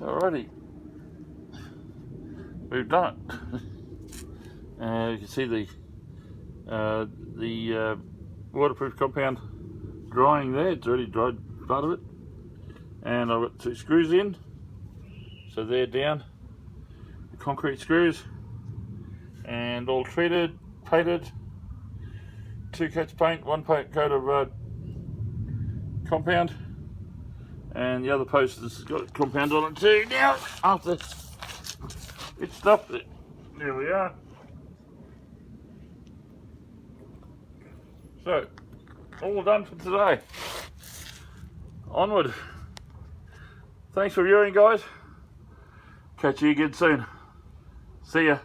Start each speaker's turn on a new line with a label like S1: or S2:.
S1: Alrighty, we've done it. You can see the waterproof compound drying there. It's already dried part of it, and I've got 2 screws in, so they're down, the concrete screws, and all treated, painted, 2 coats of paint, 1 coat of compound, and the other post has got compound on it too. Now, after it's stuffed it, there we are. So, all done for today. Onward. Thanks for viewing, guys. Catch you again soon. See ya.